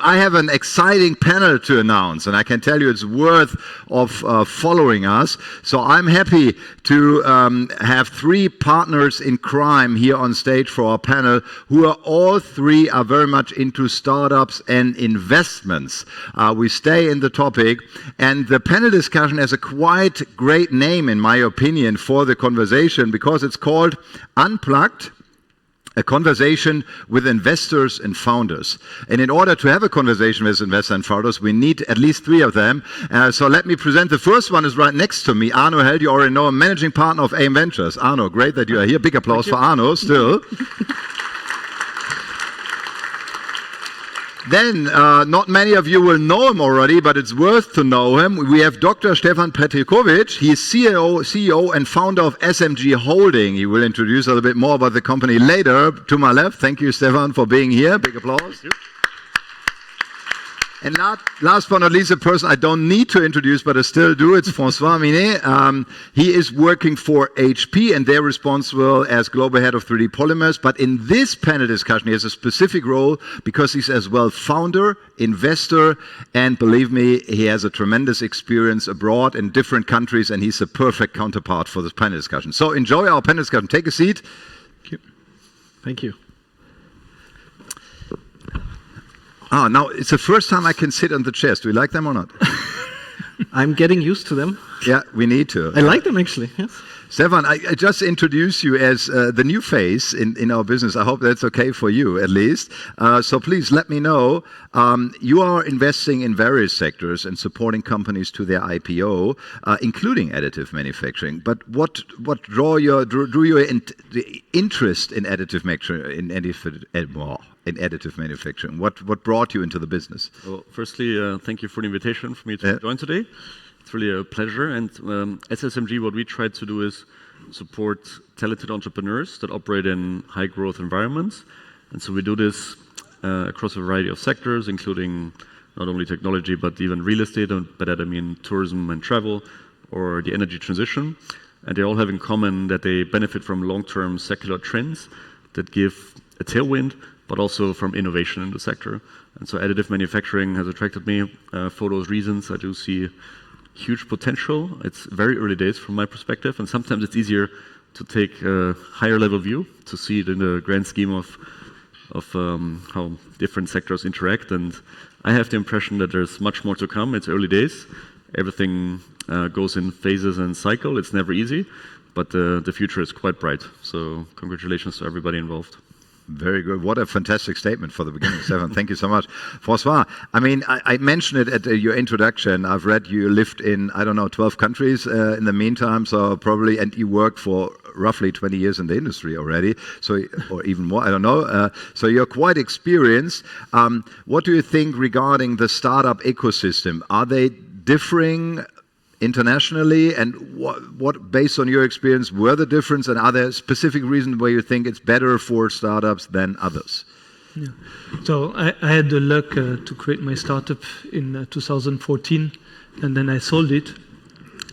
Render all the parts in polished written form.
I have an exciting panel to announce, and I can tell you it's worth of following us. So I'm happy to have three partners in crime here on stage for our panel, who are all three are very much into startups and investments. We stay in the topic, and the panel discussion has a quite great name, in my opinion, for the conversation, because it's called Unplugged, a conversation with investors and founders. And in order to have a conversation with investors and founders, we need at least three of them. So let me present. The first one is right next to me, Arno Held. You already know, a managing partner of AIM Ventures. Arno, great that you are here. Big applause for Arno still. Then, not many of you will know him already, but it's worth to know him. We have Dr. Stefan Petrikovics. He's CEO and founder of SMG Holding. He will introduce a little bit more about the company later. To my left, thank you, Stefan, for being here. Big applause. And last but not least, a person I don't need to introduce, but I still do, it's François Minet. He is working for HP, and they're responsible as global head of 3D polymers. But in this panel discussion, he has a specific role because he's as well founder, investor, and believe me, he has a tremendous experience abroad in different countries, and he's a perfect counterpart for this panel discussion. So enjoy our panel discussion. Take a seat. Thank you. Thank you. Now, it's the first time I can sit on the chairs. Do you like them or not? I'm getting used to them. Yeah, we need to. I like them, actually, yes. Stefan, I just introduced you as the new face in our business. I hope that's okay for you, at least. So please let me know. You are investing in various sectors and supporting companies to their IPO, including additive manufacturing. But what drew your interest in additive manufacturing? In additive manufacturing, what brought you into the business? Well, firstly, thank you for the invitation for me to join today. It's really a pleasure. And at SMG, what we try to do is support talented entrepreneurs that operate in high growth environments. And so we do this across a variety of sectors, including not only technology, but even real estate. And by that I mean tourism and travel, or the energy transition. And they all have in common that they benefit from long-term secular trends that give a tailwind, but also from innovation in the sector. And so additive manufacturing has attracted me for those reasons. I do see huge potential. It's very early days from my perspective, and sometimes it's easier to take a higher level view to see it in the grand scheme of how different sectors interact. And I have the impression that there's much more to come. It's early days. Everything goes in phases and cycle. It's never easy, but the future is quite bright. So congratulations to everybody involved. Very good. What a fantastic statement for the beginning, Stefan. Thank you so much. François, I mean, I mentioned it at your introduction. I've read you lived in, 12 countries in the meantime, so probably, and you worked for roughly 20 years in the industry already, so, or even more, I don't know. So you're quite experienced. What do you think regarding the startup ecosystem? Are they differing internationally, and what, based on your experience, were the difference, and are there specific reasons where you think it's better for startups than others? Yeah. So I had the luck to create my startup in 2014, and then I sold it.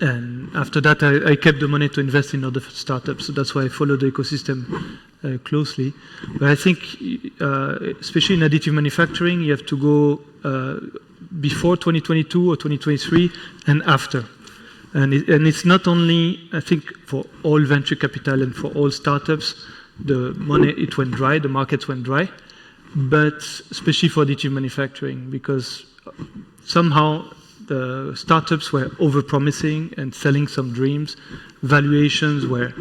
And after that, I kept the money to invest in other startups. So that's why I follow the ecosystem closely. But I think, especially in additive manufacturing, you have to go before 2022 or 2023 and after. And it's not only, I think, for all venture capital and for all startups, the money, it went dry, the markets went dry, but especially for additive manufacturing, because somehow the startups were over-promising and selling some dreams. Valuations were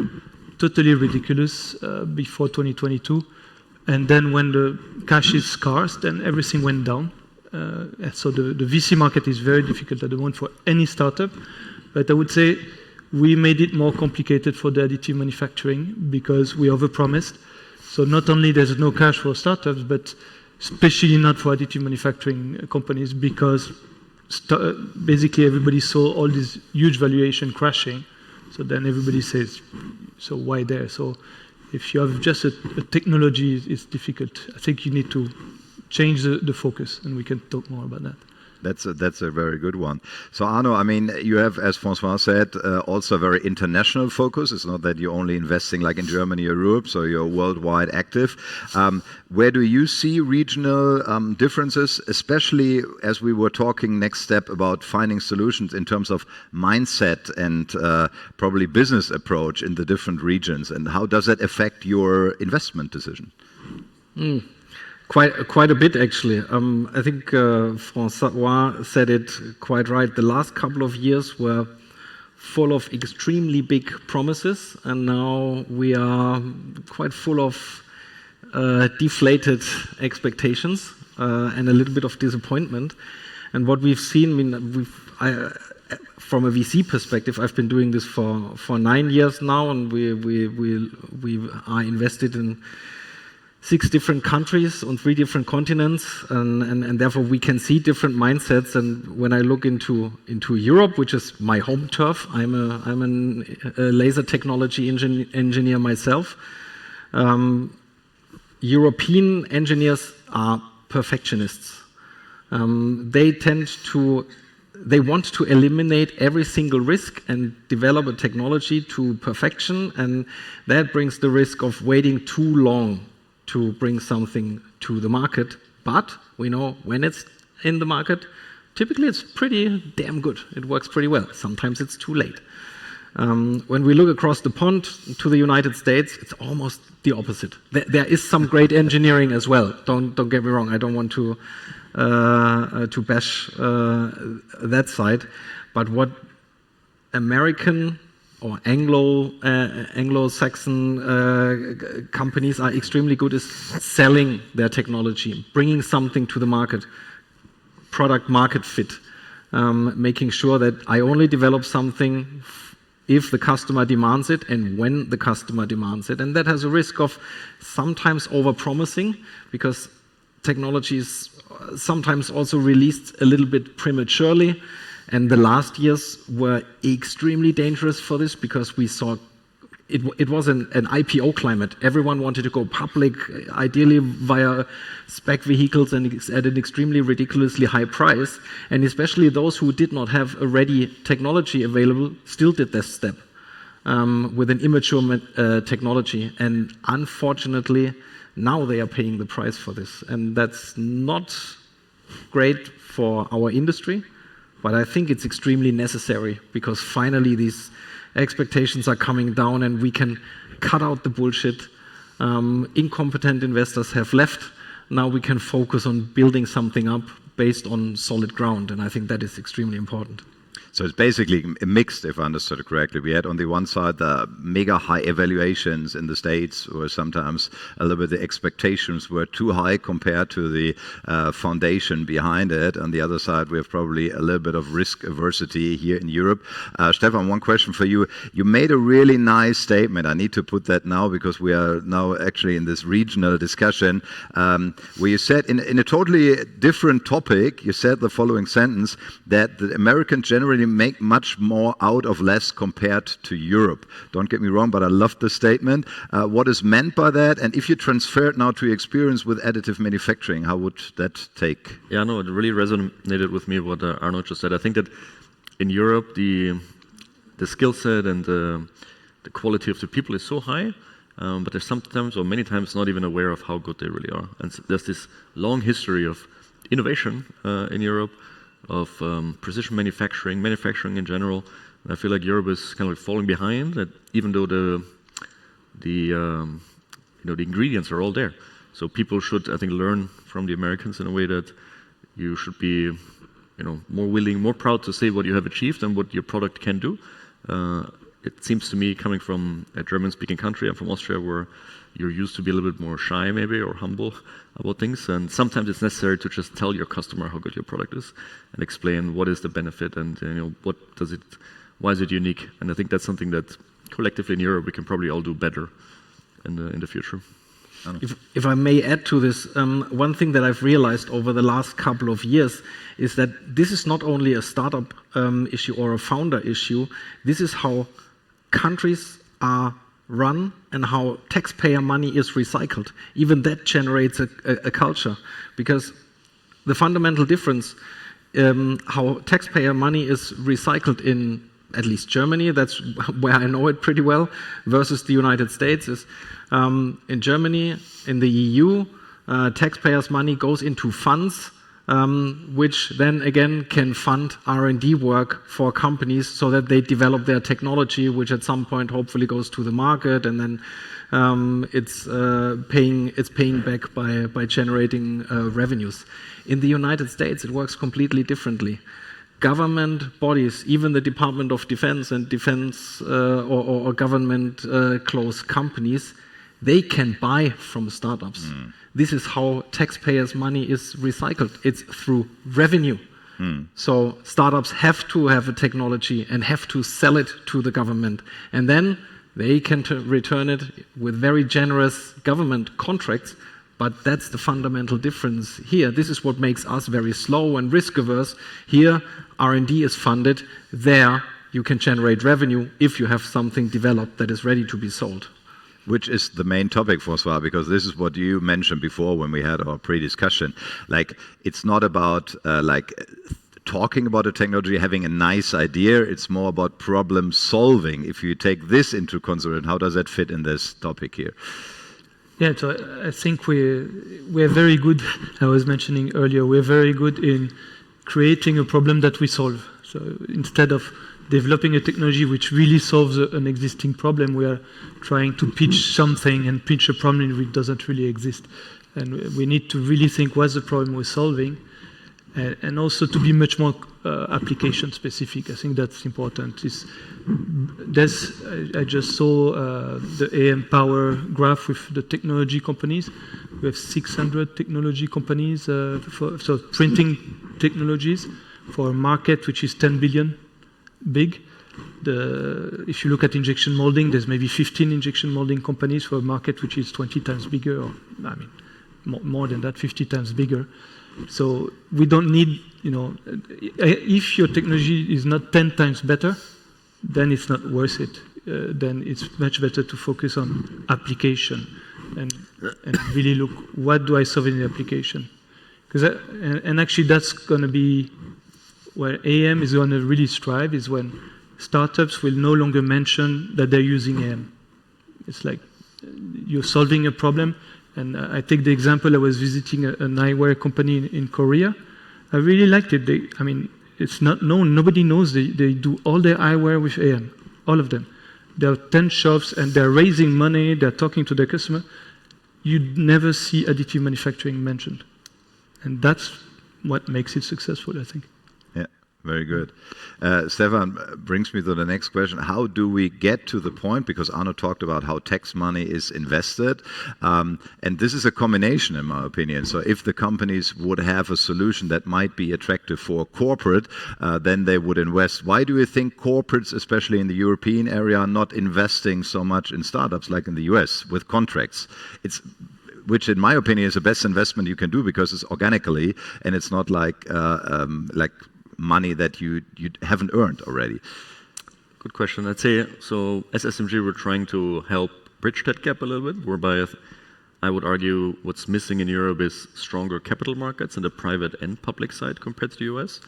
totally ridiculous before 2022. And then when the cash is scarce, then everything went down. So the VC market is very difficult at the moment for any startup. But I would say we made it more complicated for the additive manufacturing because we overpromised. So not only there's no cash for startups, but especially not for additive manufacturing companies, because basically everybody saw all this huge valuation crashing. So then everybody says, so why there? So if you have just a technology, it's difficult. I think you need to change the focus, and we can talk more about that. That's a very good one. So Arno, I mean, you have, as François said, also a very international focus. It's not that you're only investing like in Germany or Europe, so you're worldwide active. Where do you see regional differences, especially as we were talking next step about finding solutions in terms of mindset and probably business approach in the different regions, and how does that affect your investment decision? Quite a bit, actually. I think François said it quite right. The last couple of years were full of extremely big promises, and now we are quite full of deflated expectations and a little bit of disappointment. And what we've seen, from a VC perspective, I've been doing this for 9 years now, and we are invested in 6 different countries on 3 different continents, and therefore we can see different mindsets. And when I look into Europe, which is my home turf, I'm a laser technology engineer myself. European engineers are perfectionists. They want to eliminate every single risk and develop a technology to perfection, and that brings the risk of waiting too long to bring something to the market. But we know when it's in the market, typically it's pretty damn good. It works pretty well. Sometimes it's too late. When we look across the pond to the United States, it's almost the opposite. There is some great engineering as well. Don't get me wrong. I don't want to bash that side. But what American or Anglo-Saxon companies are extremely good is selling their technology, bringing something to the market, product market fit, making sure that I only develop something if the customer demands it and when the customer demands it. And that has a risk of sometimes over-promising, because technology is sometimes also released a little bit prematurely. And the last years were extremely dangerous for this, because we saw it was an IPO climate. Everyone wanted to go public, ideally via spec vehicles and at an extremely ridiculously high price. And especially those who did not have a ready technology available still did this step with an immature technology. And unfortunately, now they are paying the price for this. And that's not great for our industry. But I think it's extremely necessary, because finally these expectations are coming down and we can cut out the bullshit. Incompetent investors have left. Now we can focus on building something up based on solid ground, and I think that is extremely important. So it's basically mixed, if I understood it correctly. We had on the one side the mega high evaluations in the States, where sometimes a little bit the expectations were too high compared to the foundation behind it. On the other side, we have probably a little bit of risk aversity here in Europe. Stefan, one question for you. You made a really nice statement. I need to put that now, because we are now actually in this regional discussion, where you said in a totally different topic, you said the following sentence, that the Americans generally make much more out of less compared to Europe. Don't get me wrong, but I love the statement. What is meant by that? And if you transfer it now to your experience with additive manufacturing, how would that take? Yeah, no, it really resonated with me what Arno just said. I think that in Europe, the skill set and the quality of the people is so high, but they're sometimes or many times not even aware of how good they really are. And so there's this long history of innovation in Europe, of precision manufacturing in general. And I feel like Europe is kind of like falling behind, that even though the ingredients are all there. So people should, I think, learn from the Americans in a way that you should be, more willing, more proud to say what you have achieved and what your product can do. It seems to me, coming from a German-speaking country, I'm from Austria, where you're used to be a little bit more shy maybe, or humble about things, and sometimes it's necessary to just tell your customer how good your product is and explain what is the benefit and why is it unique. And I think that's something that collectively in Europe we can probably all do better in the future. If I may add to this, one thing that I've realized over the last couple of years is that this is not only a startup issue or a founder issue. This is how countries are run and how taxpayer money is recycled. Even that generates a culture, because the fundamental difference how taxpayer money is recycled in at least Germany, that's where I know it pretty well, versus the United States is in Germany, in the EU, taxpayers' money goes into funds, which then again can fund R&D work for companies so that they develop their technology, which at some point hopefully goes to the market, and then it's paying back by generating revenues. In the United States, it works completely differently. Government bodies, even the Department of Defense and defense or government close companies, they can buy from startups. This is how taxpayers' money is recycled. It's through revenue. So startups have to have a technology and have to sell it to the government. And then they can return it with very generous government contracts. But that's the fundamental difference here. This is what makes us very slow and risk-averse. Here, R&D is funded. There, you can generate revenue if you have something developed that is ready to be sold. Which is the main topic, François, because this is what you mentioned before when we had our pre-discussion. Like, it's not about talking about a technology, having a nice idea. It's more about problem solving. If you take this into consideration, how does that fit in this topic here? Yeah, so I think we're very good, I was mentioning earlier, we're very good in creating a problem that we solve. So instead of developing a technology which really solves an existing problem, we are trying to pitch something and pitch a problem which doesn't really exist. And we need to really think what's the problem we're solving, and also to be much more application specific. I think that's important. I just saw the AM Power graph with the technology companies. We have 600 technology companies, so printing technologies for a market which is 10 billion big. If you look at injection molding, there's maybe 15 injection molding companies for a market which is 20 times bigger, or I mean, more than that, 50 times bigger. So we don't need, if your technology is not 10 times better, then it's not worth it. Then it's much better to focus on application and really look, what do I solve in the application? And actually that's going to be where AM is going to really strive, is when startups will no longer mention that they're using AM. It's like you're solving a problem. And I take the example, I was visiting an eyewear company in Korea. I really liked it. It's not known. Nobody knows they do all their eyewear with AM, all of them. There are 10 shops and they're raising money, they're talking to their customer. You'd never see additive manufacturing mentioned. And that's what makes it successful, I think. Yeah, very good. Stefan brings me to the next question. How do we get to the point, because Arno talked about how tax money is invested, and this is a combination in my opinion. So if the companies would have a solution that might be attractive for corporate, then they would invest. Why do you think corporates, especially in the European area, are not investing so much in startups like in the US with contracts? Which in my opinion is the best investment you can do, because it's organically and it's not like money that you haven't earned already. Good question. I'd say, so as SMG, we're trying to help bridge that gap a little bit, whereby I would argue what's missing in Europe is stronger capital markets in the private and public side compared to the US.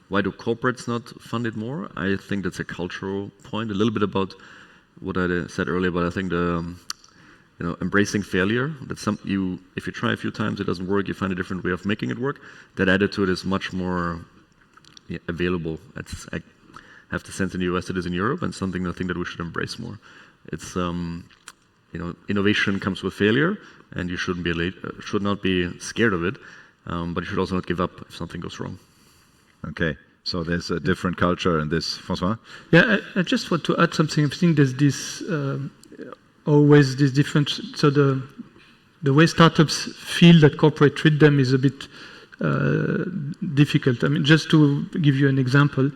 Why do corporates not fund it more? I think that's a cultural point, a little bit about what I said earlier, but I think embracing failure. That's if you try a few times, it doesn't work, you find a different way of making it work. That attitude is much more available. I have the sense in the US it is in Europe, and something I think that we should embrace more. It's innovation comes with failure, and you should not be scared of it, but you should also not give up if something goes wrong. Okay. So there's a different culture in this, François? Yeah, I just want to add something. I think there's this always this difference. So the way startups feel that corporate treat them is a bit difficult. I mean, just to give you an example,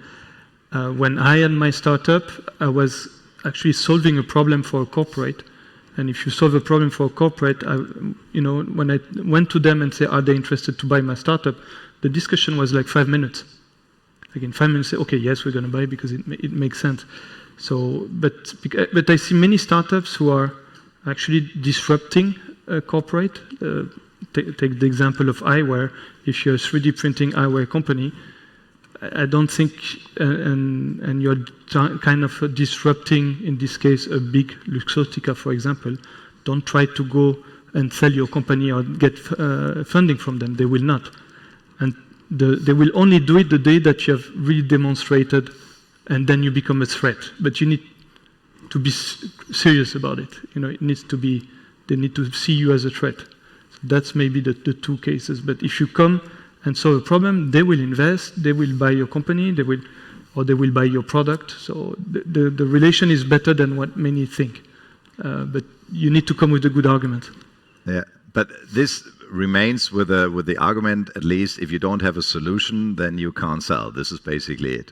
when I had my startup, I was actually solving a problem for a corporate. And if you solve a problem for a corporate, when I went to them and say, are they interested to buy my startup, the discussion was like 5 minutes. Like in 5 minutes, say, okay, yes, we're going to buy it because it makes sense. So, but I see many startups who are actually disrupting a corporate, take the example of eyewear. If you're a 3D printing eyewear company, I don't think, and you're kind of disrupting, in this case, a big Luxottica, for example. Don't try to go and sell your company or get funding from them. They will not. And they will only do it the day that you have really demonstrated, and then you become a threat. But you need to be serious about it. It needs to be, they need to see you as a threat. So that's maybe the two cases. But if you come and solve a problem, they will invest, they will buy your company, they will buy your product. So the relation is better than what many think. But you need to come with a good argument. Yeah, but this remains with the argument, at least if you don't have a solution, then you can't sell. This is basically it.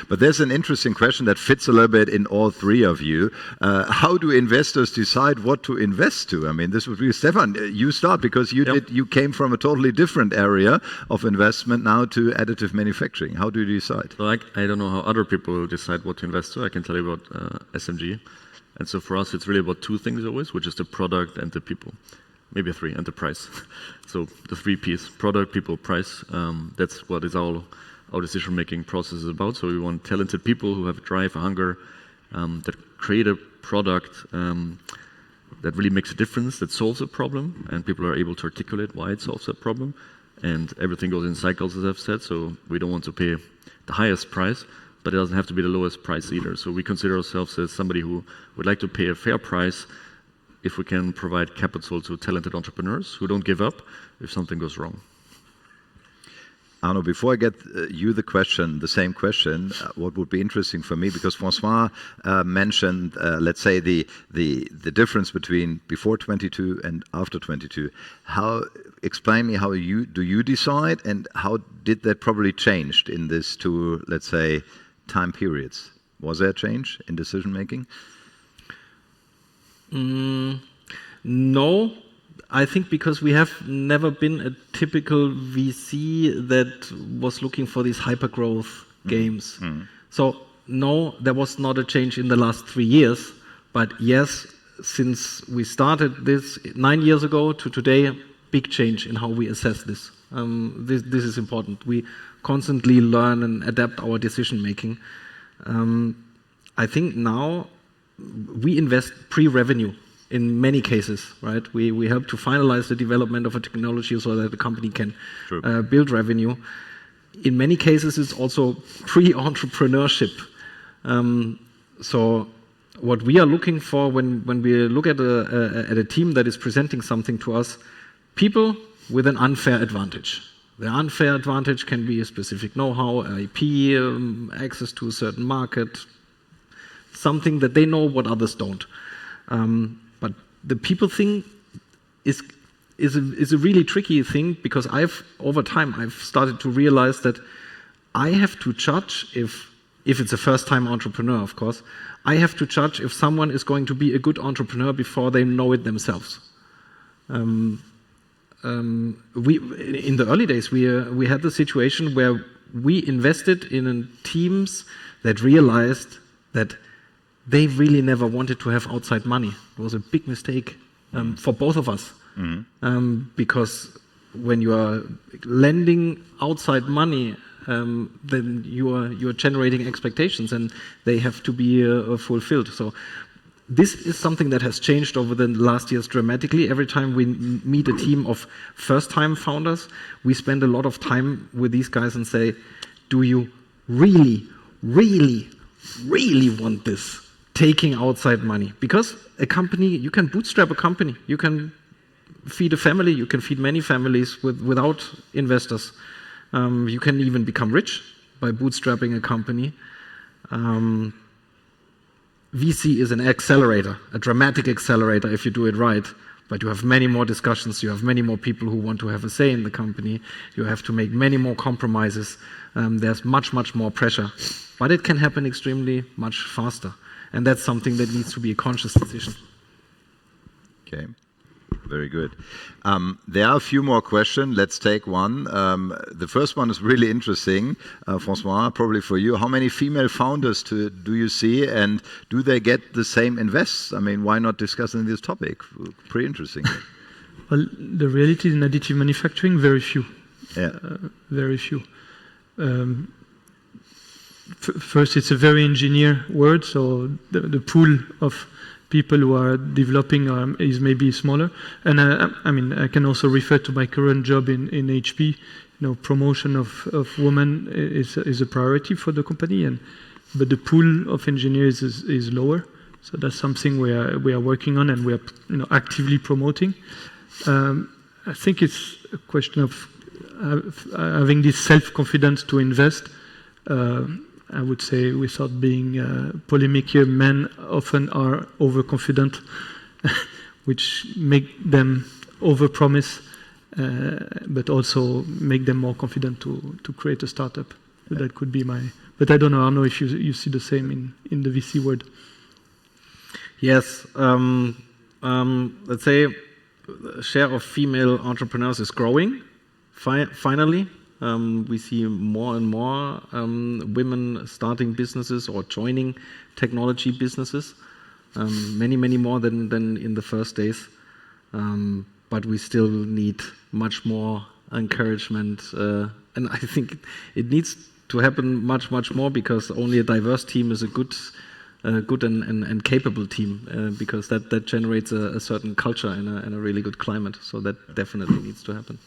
But there's an interesting question that fits a little bit in all three of you. How do investors decide what to invest to? I mean, this would be Stefan. You start, because you came from a totally different area of investment now to additive manufacturing. How do you decide? So I don't know how other people decide what to invest to. I can tell you about SMG. And so for us, it's really about two things always, which is the product and the people. Maybe three, and the price. So the 3 Ps: product, people, price. That's what is our decision-making process is about. So we want talented people who have drive, hunger, that create a product that really makes a difference, that solves a problem, and people are able to articulate why it solves that problem. And everything goes in cycles, as I've said, so we don't want to pay the highest price, but it doesn't have to be the lowest price either. So we consider ourselves as somebody who would like to pay a fair price if we can provide capital to talented entrepreneurs who don't give up if something goes wrong. Arno, before I get you the same question, what would be interesting for me, because Francois mentioned, let's say, the difference between before 22 and after 22. Explain me how do you decide, and how did that probably changed in these two, let's say, time periods? Was there a change in decision making? No, I think because we have never been a typical VC that was looking for these hyper-growth games. So no, there was not a change in the last 3 years, but yes, since we started this 9 years ago to today, a big change in how we assess this. This is important. We constantly learn and adapt our decision making. I think now we invest pre-revenue in many cases, right? We help to finalize the development of a technology so that the company can build revenue. In many cases, it's also pre-entrepreneurship. So what we are looking for when we look at a team that is presenting something to us, people with an unfair advantage. The unfair advantage can be a specific know-how, IP, access to a certain market, something that they know what others don't. But the people thing is a really tricky thing, because over time I've started to realize that I have to judge if it's a first-time entrepreneur, of course, I have to judge if someone is going to be a good entrepreneur before they know it themselves. In the early days, we had the situation where we invested in teams that realized that they really never wanted to have outside money. It was a big mistake for both of us. Because when you are lending outside money, then you are generating expectations, and they have to be fulfilled. So this is something that has changed over the last years dramatically. Every time we meet a team of first-time founders, we spend a lot of time with these guys and say, do you really, really, really want this? Taking outside money. Because a company, you can bootstrap a company. You can feed a family. You can feed many families without investors. You can even become rich by bootstrapping a company. VC is an accelerator, a dramatic accelerator if you do it right. But you have many more discussions. You have many more people who want to have a say in the company. You have to make many more compromises. There's much, much more pressure. But it can happen extremely much faster. And that's something that needs to be a conscious decision. Okay, very good. There are a few more questions. Let's take one. The first one is really interesting. Francois, probably for you. How many female founders do you see, and do they get the same invests? I mean, why not discussing this topic? Pretty interesting. Well, the reality in additive manufacturing, very few. Yeah. Very few. First, it's a very engineer world, so the pool of people who are developing is maybe smaller. And I mean, I can also refer to my current job in HP. Promotion of women is a priority for the company, but the pool of engineers is lower. So that's something we are working on, and we are actively promoting. I think it's a question of having this self-confidence to invest. I would say, without being polemic here, men often are overconfident, which make them overpromise, but also make them more confident to create a startup. So that could be my. But I don't know, Arno, if you see the same in the VC world. Yes. Let's say the share of female entrepreneurs is growing. Finally. We see more and more women starting businesses or joining technology businesses, many more than in the first days. But we still need much more encouragement, and I think it needs to happen much more, because only a diverse team is a good and capable team, because that generates a certain culture and a really good climate. So that definitely needs to happen.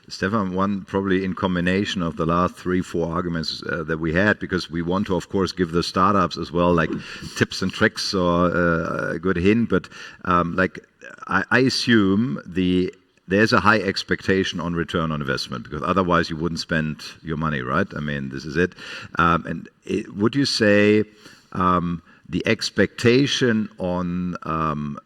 Stefan, one probably in combination of the last 3-4 arguments that we had, because we want to, of course, give the startups as well, like tips and tricks or a good hint. But I assume there's a high expectation on return on investment, because otherwise you wouldn't spend your money, right? I mean, this is it. Would you say the expectation on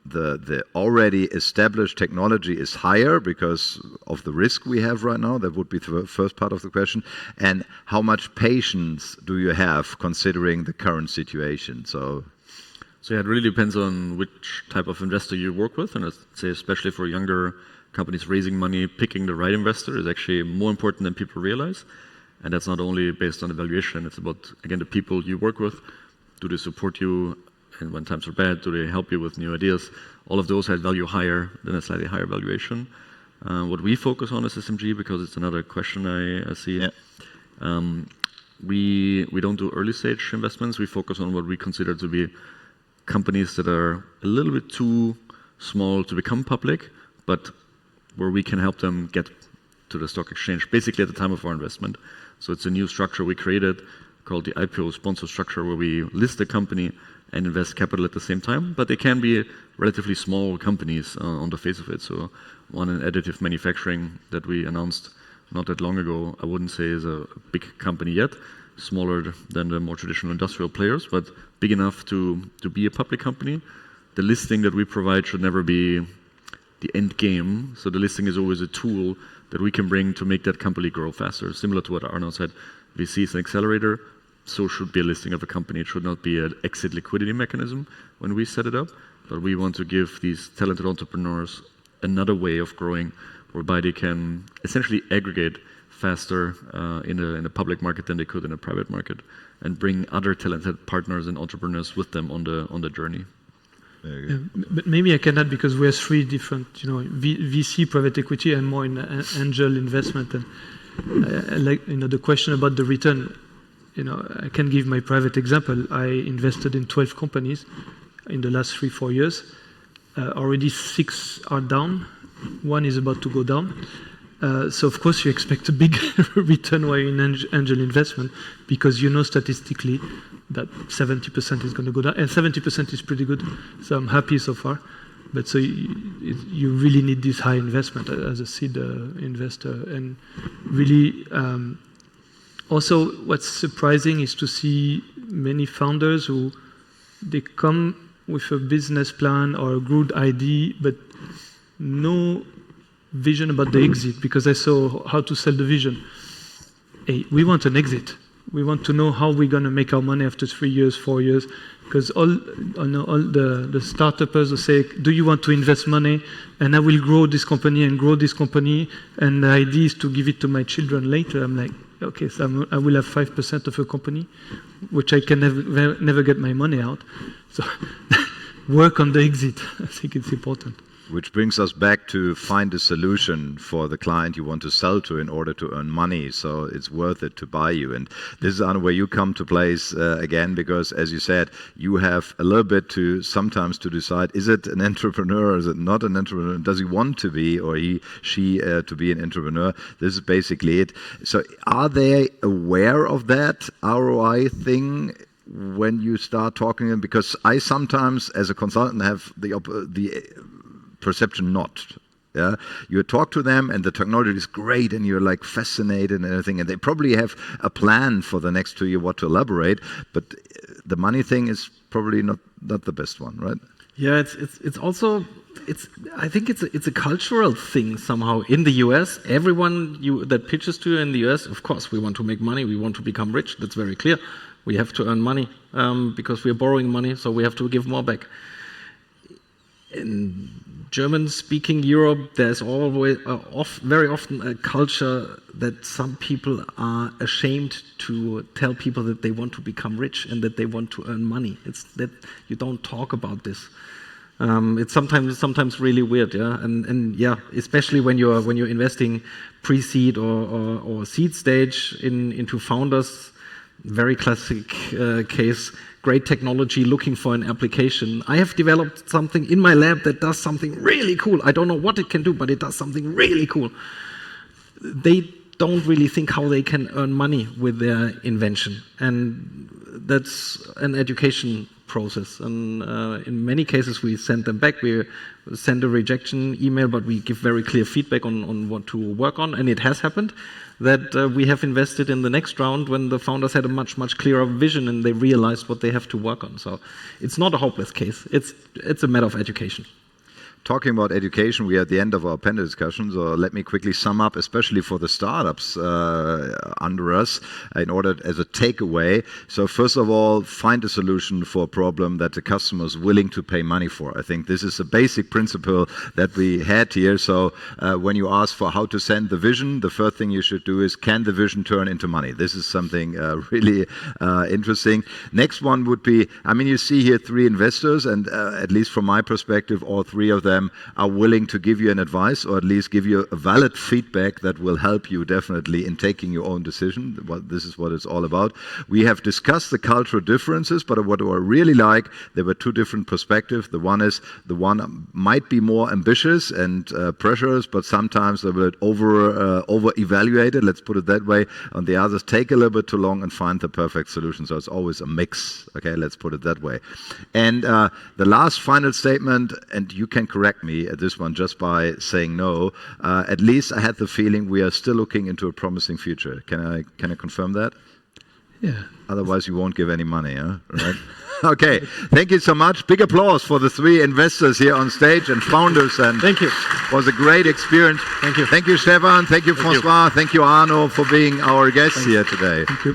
the already established technology is higher because of the risk we have right now? That would be the first part of the question. And how much patience do you have considering the current situation? So yeah, it really depends on which type of investor you work with. And I'd say especially for younger companies raising money, picking the right investor is actually more important than people realize. And that's not only based on the valuation, it's about, again, the people you work with. Do they support you and when times are bad? Do they help you with new ideas? All of those have value higher than a slightly higher valuation. What we focus on is SMG, because it's another question I see. Yeah. We don't do early stage investments. We focus on what we consider to be companies that are a little bit too small to become public, but where we can help them get to the stock exchange, basically at the time of our investment. So it's a new structure we created called the IPO sponsor structure, where we list the company and invest capital at the same time. But they can be relatively small companies on the face of it. So one in additive manufacturing that we announced not that long ago, I wouldn't say is a big company yet, smaller than the more traditional industrial players, but big enough to be a public company. The listing that we provide should never be the end game. So the listing is always a tool that we can bring to make that company grow faster. Similar to what Arno said, VC is an accelerator. So should be a listing of a company. It should not be an exit liquidity mechanism when we set it up, but we want to give these talented entrepreneurs another way of growing, whereby they can essentially aggregate faster in a public market than they could in a private market, and bring other talented partners and entrepreneurs with them on the journey. Yeah, but maybe I can add, because we have 3 different, VC, private equity, and more in angel investment. And like the question about the return. I can give my private example. I invested in 12 companies in the last 3-4 years. Already 6 are down. 1 is about to go down. So of course you expect a big return while you're in angel investment, because statistically that 70% is going to go down, and 70% is pretty good. So I'm happy so far. But so you really need this high investment as a seed investor, and really. Also, what's surprising is to see many founders who they come with a business plan or a good idea, but no vision about the exit, because I saw how to sell the vision. Hey, we want an exit. We want to know how we're going to make our money after 3 years, 4 years, because all the startuppers will say, do you want to invest money? And I will grow this company and grow this company, and the idea is to give it to my children later. I'm like, okay, so I will have 5% of a company, which I can never get my money out. So work on the exit. I think it's important. Which brings us back to find a solution for the client you want to sell to in order to earn money. So it's worth it to buy you. And this is where you come to place again, because as you said, you have a little bit to sometimes to decide, is it an entrepreneur or is it not an entrepreneur? Does he want to be or she to be an entrepreneur? This is basically it. So are they aware of that ROI thing when you start talking to them? Because I sometimes as a consultant have the perception not. Yeah, you talk to them and the technology is great and you're like fascinated and everything, and they probably have a plan for the next 2 years what to elaborate, but the money thing is probably not the best one, right? Yeah, it's also I think it's a cultural thing somehow in the US. Everyone that pitches to you in the US, of course, we want to make money, we want to become rich. That's very clear. We have to earn money because we are borrowing money, so we have to give more back. In German-speaking Europe, there's always very often a culture that some people are ashamed to tell people that they want to become rich and that they want to earn money. It's that you don't talk about this. It's sometimes really weird, yeah, and yeah, especially when you're investing pre-seed or seed stage into founders. Very classic case. Great technology looking for an application. I have developed something in my lab that does something really cool. I don't know what it can do, but it does something really cool. They don't really think how they can earn money with their invention. And that's an education process. And in many cases, we send them back. We send a rejection email, but we give very clear feedback on what to work on. And it has happened that we have invested in the next round when the founders had a much clearer vision and they realized what they have to work on. So it's not a hopeless case. It's a matter of education. Talking about education, we are at the end of our panel discussion, so let me quickly sum up, especially for the startups under us, in order as a takeaway. So first of all, find a solution for a problem that the customer is willing to pay money for. I think this is a basic principle that we had here. So when you ask for how to send the vision, the first thing you should do is, can the vision turn into money? This is something really interesting. Next one would be, I mean, you see here 3 investors, and at least from my perspective, all 3 of them are willing to give you an advice or at least give you a valid feedback that will help you definitely in taking your own decision. This is what it's all about. We have discussed the cultural differences, but what I really like, there were 2 different perspectives. The one might be more ambitious and pressures, but sometimes a bit over evaluated, let's put it that way. On the others, take a little bit too long and find the perfect solution. So it's always a mix. Okay, let's put it that way. And the last final statement, and you can correct me at this one just by saying no. At least I had the feeling we are still looking into a promising future. Can I confirm that? Yeah. Otherwise, you won't give any money, huh? Right? Okay. Thank you so much. Big applause for the 3 investors here on stage and founders. And thank you. It was a great experience. Thank you. Thank you, Stefan. Thank you, François. Thank you, Arno, for being our guests here today. Thank you.